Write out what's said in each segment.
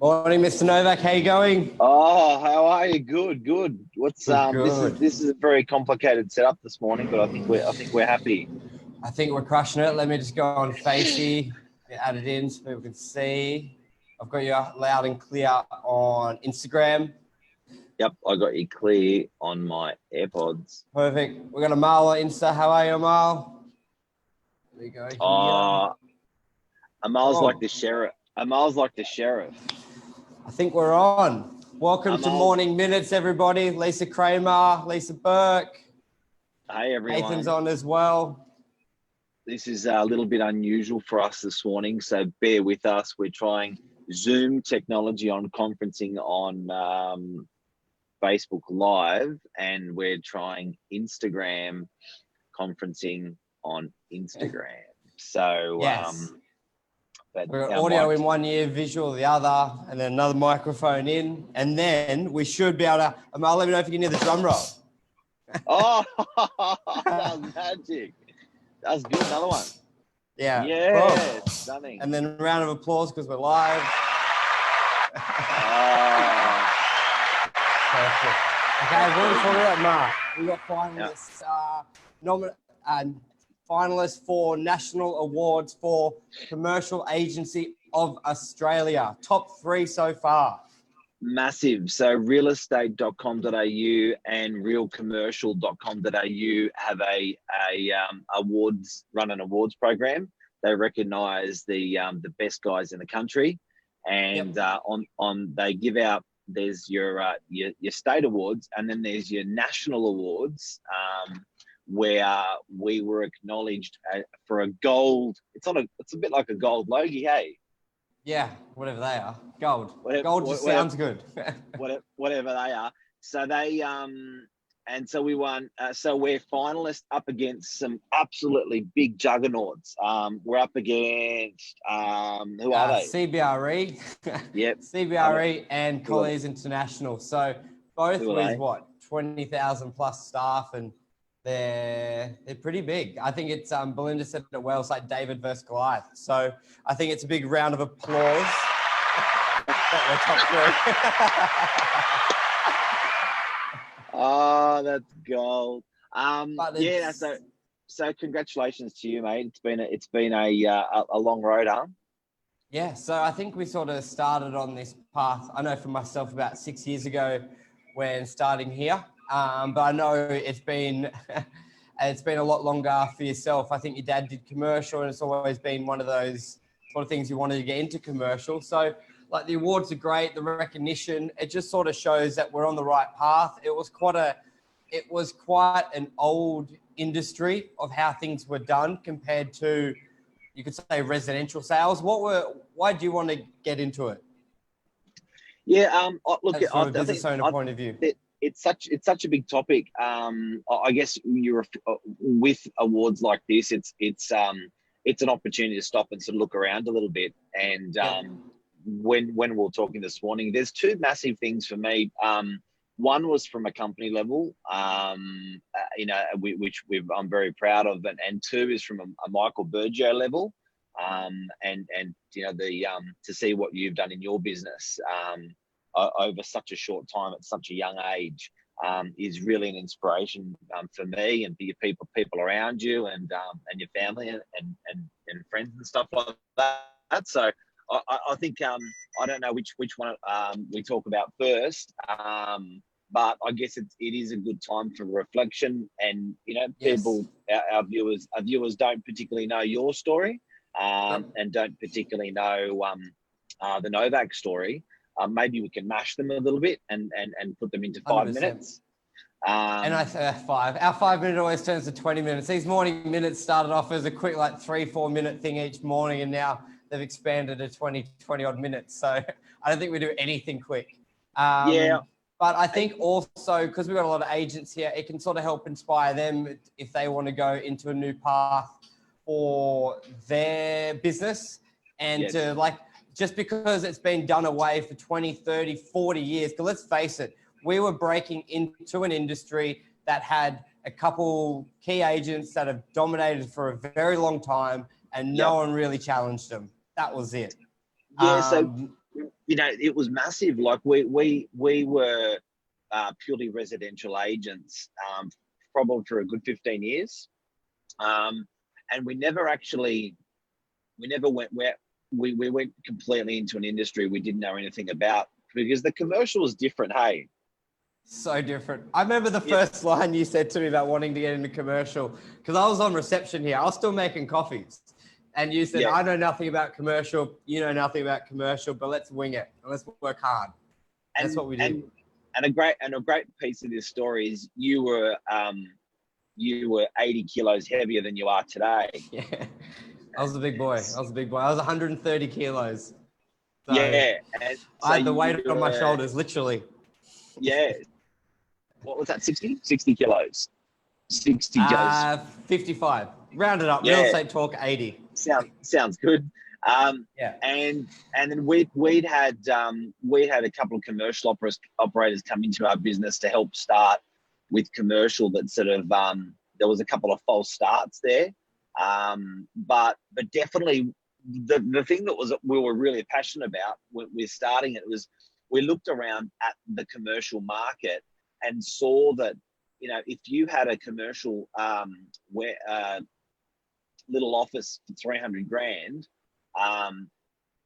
Morning, Mr. Novak. How you going? Oh, how are you? Good. What's Good. this is a very complicated setup this morning, but I think we're happy. I think we're crushing it. Let me just go on Facey, add it in so people can see. I've got you loud and clear on Instagram. Yep, I got you clear on my AirPods. Perfect. We've got Amal on Insta. How are you, Amal? There we go. Here. Amal's like the sheriff. Amal's like the sheriff. I think we're on. Welcome to Amal. Morning Minutes, everybody. Lisa Kramer, Lisa Burke. Hey everyone. Nathan's on as well. This is a little bit unusual for us this morning, so bear with us. We're trying Zoom technology on conferencing on Facebook Live, and we're trying Instagram conferencing on Instagram. So, yes. But we've got audio in one ear, visual the other, and then another microphone in, and then we should be able to. Amal, let me know if you can hear the drum roll. Oh, that was magic. That was good. Another one. Yeah. Yeah. Cool. Stunning. And then a round of applause because we're live. Perfect. Okay, what are we talking about, Mark? We got finalists, finalists for national awards for Commercial Agency of Australia. Top 3 so far. Massive. So realestate.com.au and realcommercial.com.au have a awards program. They recognise the best guys in the country, and they give out. There's your state awards, and then there's your national awards, where we were acknowledged for a gold. It's a bit like a gold Logie, hey. Yeah, whatever they are. Gold. Gold just whatever, sounds good. whatever they are. So they and so we won. So we're finalists up against some absolutely big juggernauts. We're up against who are they? CBRE. Yep. CBRE and Colliers International. So both with 20,000 plus staff, and they're pretty big. I think it's Belinda said it well. It's like David versus Goliath. So I think it's a big round of applause. We're top 3. Oh, that's gold. So congratulations to you, mate. It's been a long road, huh? Yeah, so I think we sort of started on this path. I know for myself about 6 years ago when starting here, but I know it's been a lot longer for yourself. I think your dad did commercial, and it's always been one of those sort of things you wanted to get into commercial. So like the awards are great, the recognition, it just sort of shows that we're on the right path. It was quite an old industry of how things were done compared to, you could say, residential sales. Why do you want to get into it? Yeah, look, from a business owner point of view. It's such a big topic. I guess you're with awards like this, it's an opportunity to stop and sort of look around a little bit. And when we were talking this morning, there's 2 massive things for me. One was from a company level, which I'm very proud of, and 2 is from a Michael Bergio level, and to see what you've done in your business over such a short time at such a young age is really an inspiration for me and for your people around you, and your family and friends and stuff like that. So I think I don't know which one we talk about first, but I guess it is a good time for reflection. And people, our viewers don't particularly know your story, and don't particularly know the Novak story. Maybe we can mash them a little bit and put them into 5 100%. minutes. And I say 5. Our 5 minute always turns to 20 minutes. These morning minutes started off as a quick 3-4 minute thing each morning, and now they've expanded to 20 odd minutes. So I don't think we do anything quick. But I think also, because we've got a lot of agents here, it can sort of help inspire them if they want to go into a new path for their business, and to just because it's been done away for 20, 30, 40 years. Because let's face it, we were breaking into an industry that had a couple key agents that have dominated for a very long time, and no one really challenged them. That was it. Yeah, it was massive. Like we were purely residential agents, probably for a good 15 years. And we never went where we went completely into an industry we didn't know anything about, because the commercial was different. Hey, so different. I remember the first line you said to me about wanting to get into commercial, because I was on reception here. I was still making coffees. And you said, I know nothing about commercial. You know nothing about commercial, but let's wing it and let's work hard. That's what we did. And a great piece of this story is you were 80 kilos heavier than you are today. Yeah, I was a big boy. I was 130 kilos. So yeah. And so I had the weight on my shoulders, literally. Yeah. What was that, 60? 60 kilos. 60 kilos. 55. Rounded up. Real estate talk, 80. Sounds good. Yeah. And then we'd had a couple of commercial operators come into our business to help start with commercial. That sort of there was a couple of false starts there, but definitely the thing that we were really passionate about when we were starting it was we looked around at the commercial market and saw that, if you had a commercial little office for 300 grand,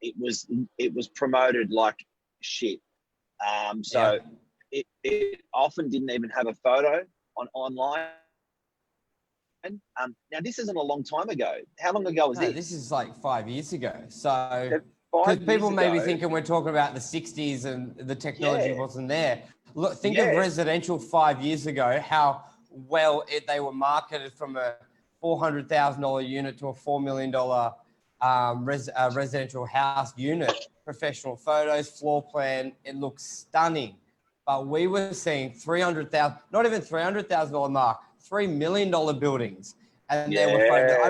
it was promoted like shit. So it often didn't even have a photo online. Now this isn't a long time ago. How long ago was this? This is like 5 years ago. So because people may be thinking we're talking about the 60s and the technology wasn't there. Look, think of residential 5 years ago, how well they were marketed from a $400,000 unit to a $4 million residential house unit. Professional photos, floor plan, it looks stunning. But we were seeing $300,000, not even $300,000 mark, $3 million buildings. And there were photos. I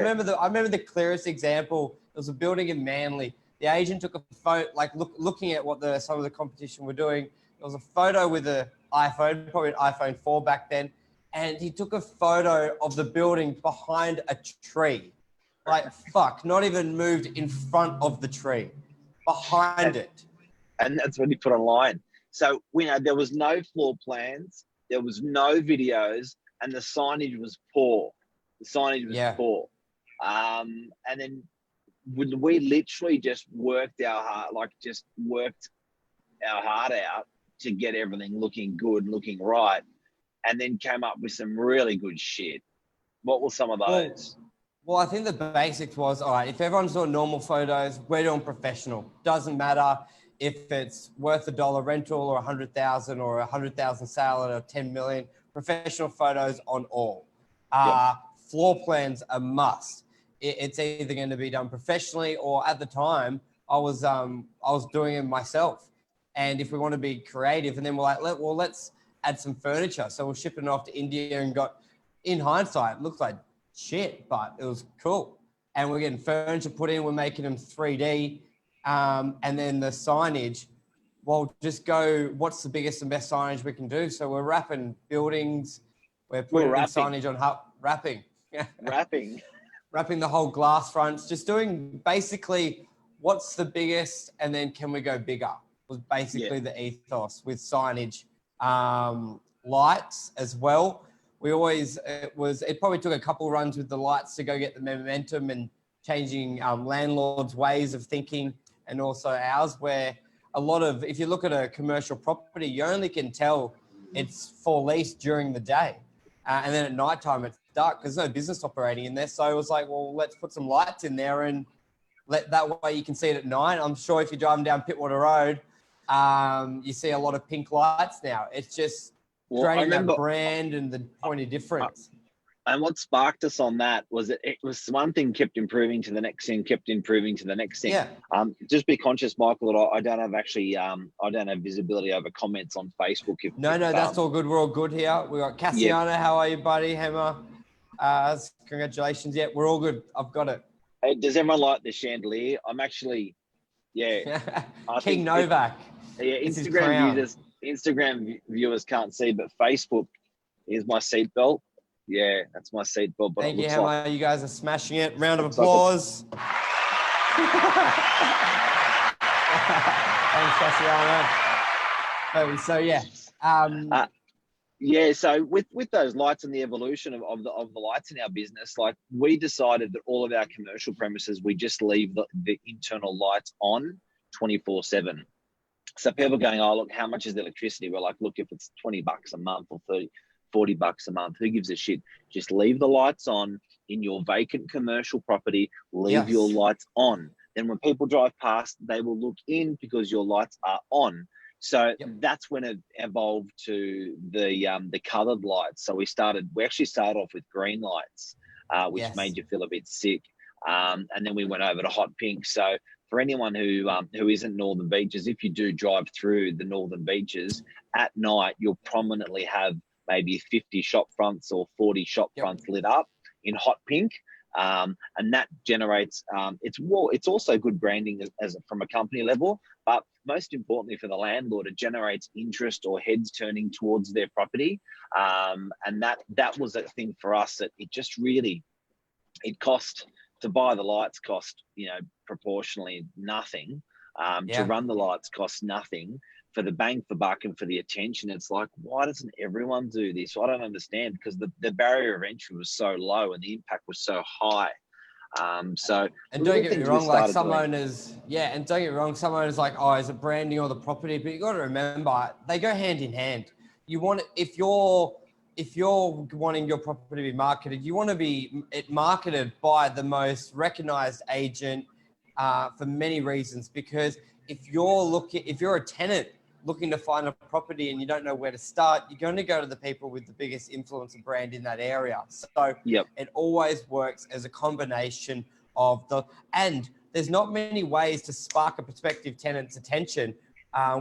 remember the clearest example. There was a building in Manly. The agent took a photo, like looking at what some of the competition were doing. There was a photo with an iPhone, probably an iPhone 4 back then. And he took a photo of the building behind a tree. Like, fuck, not even moved in front of the tree, behind it. And that's what he put online. So, there was no floor plans, there was no videos, and the signage was poor. Poor. And then we literally just worked our heart out to get everything looking good, looking right, and then came up with some really good shit. What were some of those? Well, I think the basics was, all right, if everyone's doing normal photos, we're doing professional. Doesn't matter if it's worth $1 rental or 100,000 or 100,000 sale at a 10 million. Professional photos on all. Floor plans a must. It's either going to be done professionally, or at the time I was doing it myself. And if we want to be creative, and then we're like, let's add some furniture. So we're shipping it off to India and got, in hindsight, it looked like shit, but it was cool. And we're getting furniture put in, we're making them 3D. And then the signage, well, just go, what's the biggest and best signage we can do? So we're wrapping buildings, we're putting signage on wrapping. Wrapping the whole glass fronts, just doing basically what's the biggest and then can we go bigger was basically the ethos with signage. Lights as well. It probably took a couple runs with the lights to go get the momentum and changing landlords' ways of thinking, and also ours, where a lot of, if you look at a commercial property, you only can tell it's for lease during the day. And then at nighttime, it's dark because there's no business operating in there. So it was like, well, let's put some lights in there and that way you can see it at night. I'm sure if you're driving down Pittwater Road, you see a lot of pink lights now. It's just creating that brand and the point of difference. And what sparked us on that was it was one thing kept improving to the next thing, Yeah. Just be conscious, Michael, that I don't have visibility over comments on Facebook. No, that's all good. We're all good here. We got Cassiano. How are you, buddy? Hammer. Congratulations. Yeah, we're all good. I've got it. Hey, does everyone like the chandelier? I'm actually, King Novak. Instagram viewers can't see, but Facebook is my seatbelt. Yeah, that's my seatbelt. Thank you, Hammer. You guys are smashing it. Round of applause. Thanks, Cassiano. So yeah. Yeah, so with those lights and the evolution of the lights in our business, like we decided that all of our commercial premises, we just leave the internal lights on 24/7. So people are going, oh, look, how much is the electricity? We're like, look, if it's $20 a month or 30, $40 a month, who gives a shit? Just leave the lights on in your vacant commercial property, leave your lights on. Then when people drive past, they will look in because your lights are on. So that's when it evolved to the coloured lights. So we actually started off with green lights, which made you feel a bit sick. And then we went over to hot pink. So for anyone who isn't Northern Beaches, if you do drive through the Northern Beaches at night, you'll prominently have maybe 50 shop fronts or 40 shop fronts lit up in hot pink. And that generates, it's also good branding as from a company level, but most importantly for the landlord, it generates interest or heads turning towards their property. And that was a thing for us that it just really, it cost to buy the lights cost, proportionally nothing. To run the lights cost nothing. For the bang for buck and for the attention, it's like, why doesn't everyone do this? I don't understand, because the barrier of entry was so low and the impact was so high. And don't get me wrong, like some owners, and don't get me wrong, some owners like, oh, is it branding or the property? But you got to remember, they go hand in hand. You want, if you're wanting your property to be marketed, you want to be marketed by the most recognized agent for many reasons. Because if you're a tenant looking to find a property and you don't know where to start, you're going to go to the people with the biggest influence and brand in that area. So it always works as a combination of and there's not many ways to spark a prospective tenant's attention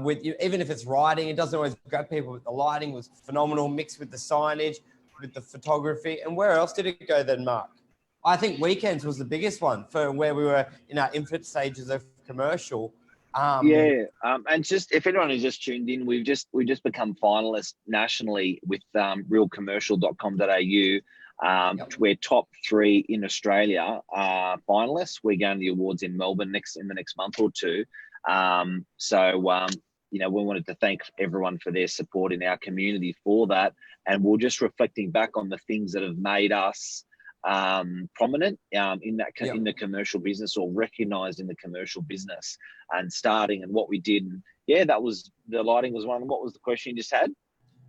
with you, even if it's writing. It doesn't always grab people, but the lighting was phenomenal, mixed with the signage, with the photography. And where else did it go then, Mark? I think weekends was the biggest one for where we were in our infant stages of commercial. And just if anyone who's just tuned in, we've just become finalists nationally with realcommercial.com.au. We're top 3 in Australia finalists. We're going to the awards in Melbourne in the next month or two. We wanted to thank everyone for their support in our community for that, and we're just reflecting back on the things that have made us prominent in the commercial business, or recognized in the commercial business, and starting and what we did. And that was, the lighting was one of them. What was the question you just had?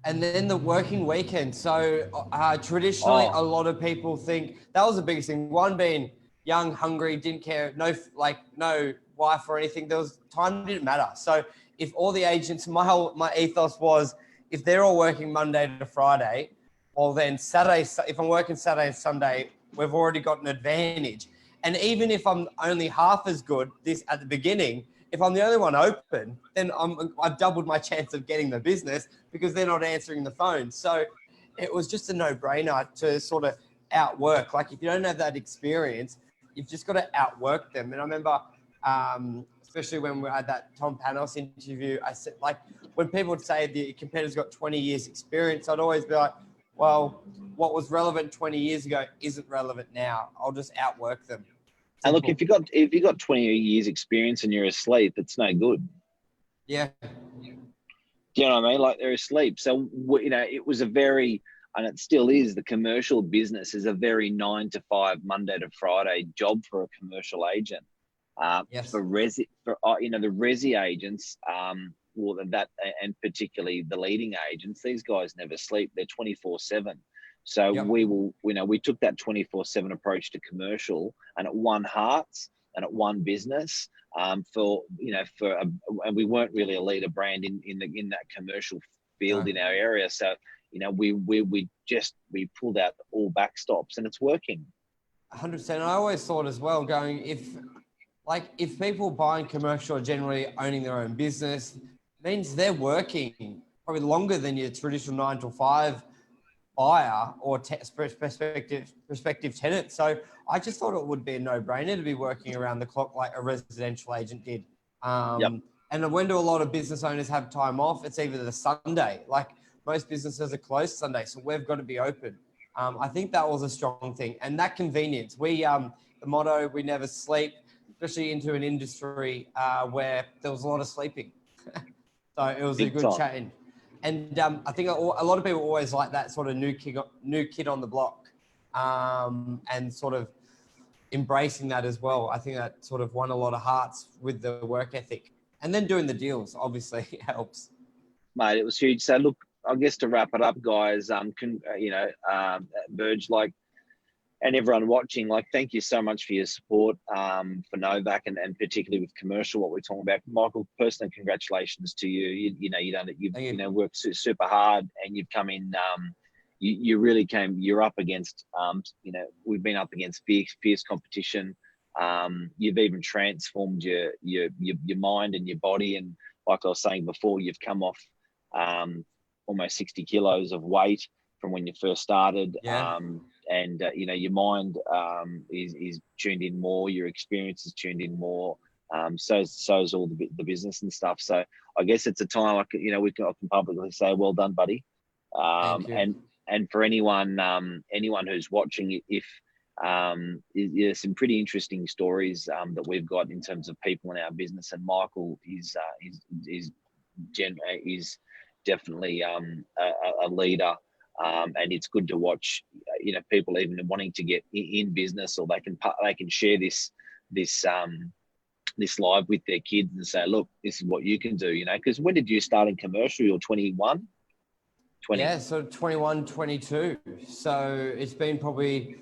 And then the working weekend. So traditionally, a lot of people think that was the biggest thing. One being young, hungry, didn't care, no wife or anything. There was time, didn't matter. So if all the agents, my ethos was, if they're all working Monday to Friday, well, then Saturday, if I'm working Saturday and Sunday, we've already got an advantage. And even if I'm only half as good at the beginning, if I'm the only one open, then I've doubled my chance of getting the business because they're not answering the phone. So it was just a no-brainer to sort of outwork. Like, if you don't have that experience, you've just got to outwork them. And I remember, especially when we had that Tom Panos interview, I said, like, when people would say the competitor's got 20 years experience, I'd always be like, well, what was relevant 20 years ago isn't relevant now. I'll just outwork them. Simple. And look, if you got 20 years experience and you're asleep, it's no good. Yeah. Do you know what I mean? Like, they're asleep. So, it was a very, and it still is, the commercial business is a very 9 to 5, Monday to Friday job for a commercial agent. For the resi agents, and particularly the leading agents, these guys never sleep. They're 24/7. So we took that 24/7 approach to commercial, and at one hearts and at one business, and we weren't really a leader brand in that commercial field in our area. So, we pulled out all backstops, and it's working. 100%. I always thought as well, going, if people buying commercial are generally owning their own business, it means they're working probably longer than your traditional 9 to 5 buyer or prospective tenant. So I just thought it would be a no-brainer to be working around the clock like a residential agent did. And when do a lot of business owners have time off? It's either the Sunday. Like, most businesses are closed Sunday, so we've got to be open. I think that was a strong thing. And that convenience, the motto, we never sleep. especially into an industry where there was a lot of sleeping. So it was Big a good time. change. And I think a lot of people always like that sort of new kid on the block, and sort of embracing that as well. I think that sort of won a lot of hearts with the work ethic, and then doing the deals obviously helps. Mate, it was huge. So look, I guess to wrap it up, guys, Burge, like, and everyone watching, like, thank you so much for your support for Novak, and particularly with commercial, what we're talking about. Michael, personally, congratulations to you. You've worked super hard, and you've come in. You really came. You're up against. We've been up against fierce competition. You've even transformed your mind and your body, and like I was saying before, you've come off almost 60 kilos of weight from when you first started. Yeah. Your mind is tuned in more, your experience is tuned in more. So is all the business and stuff. So I guess it's a time I can publicly say, well done, buddy. And for anyone who's watching, if there's some pretty interesting stories that we've got in terms of people in our business, and Michael is definitely a leader. And it's good to watch, people even wanting to get in business, or they can share this live with their kids and say, look, this is what you can do, because when did you start in commercial? You're 21? 20. Yeah, so 21, 22. So it's been probably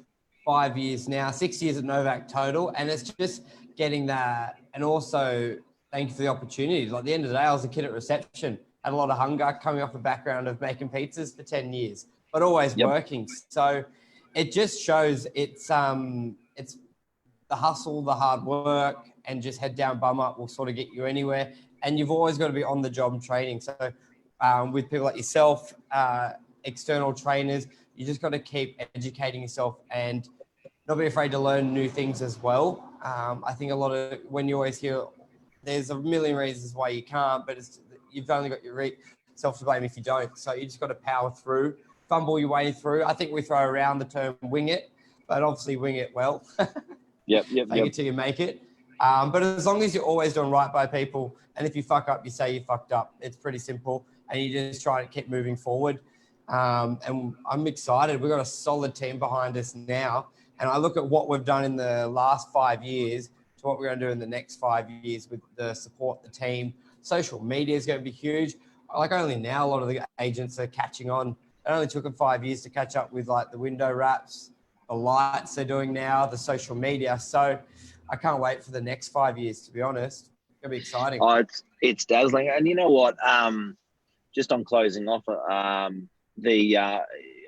5 years now, 6 years at Novak total. And it's just getting that. And also thank you for the opportunities. Like, at the end of the day, I was a kid at reception, had a lot of hunger, coming off a background of making pizzas for 10 years, but always working. So it just shows it's the hustle, the hard work, and just head down, bum up will sort of get you anywhere. And you've always got to be on the job training. So with people like yourself, external trainers, you just got to keep educating yourself and not be afraid to learn new things as well. I think a lot of, when you always hear, there's a million reasons why you can't, but you've only got yourself to blame if you don't. So you just got to power through, fumble your way through. I think we throw around the term wing it, but obviously wing it well. Fake it till you make it. But as long as you're always doing right by people, and if you fuck up, you say you fucked up. It's pretty simple, and you just try to keep moving forward. And I'm excited. We've got a solid team behind us now, and I look at what we've done in the last 5 years to what we're going to do in the next 5 years with the support, the team. Social media is going to be huge. Like, only now a lot of the agents are catching on. It only took them 5 years to catch up with, like, the window wraps, the lights they're doing now, the social media. So I can't wait for the next 5 years, to be honest. It's going to be exciting. Oh, it's dazzling. And you know what? Just on closing off,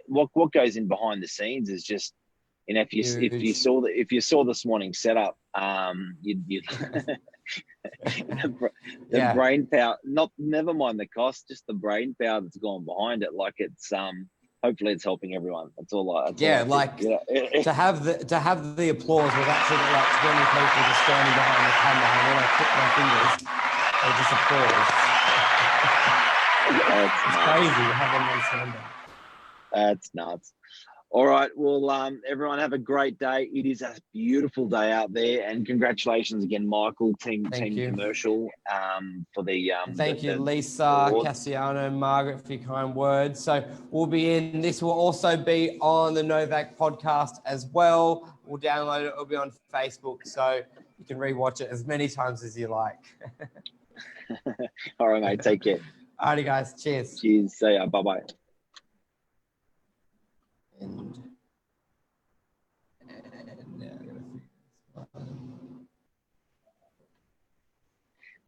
what goes in behind the scenes is just, if you saw this morning's setup, you'd the brain power, never mind the cost, just the brain power that's gone behind it. Like, it's hopefully it's helping everyone. That's all. To have the applause was actually like 20 people just standing behind the camera, and when I click my fingers, they just applause. It's crazy having them stand there. That's nuts. All right. Well, everyone have a great day. It is a beautiful day out there, and congratulations again, Michael, team commercial, for the thank you, Lisa, award. Cassiano, Margaret, for your kind words. So we'll be in. This will also be on the Novak podcast as well. We'll download it. It'll be on Facebook, so you can rewatch it as many times as you like. All right, mate. Take care. Alrighty, guys. Cheers. Cheers. See ya. Bye bye.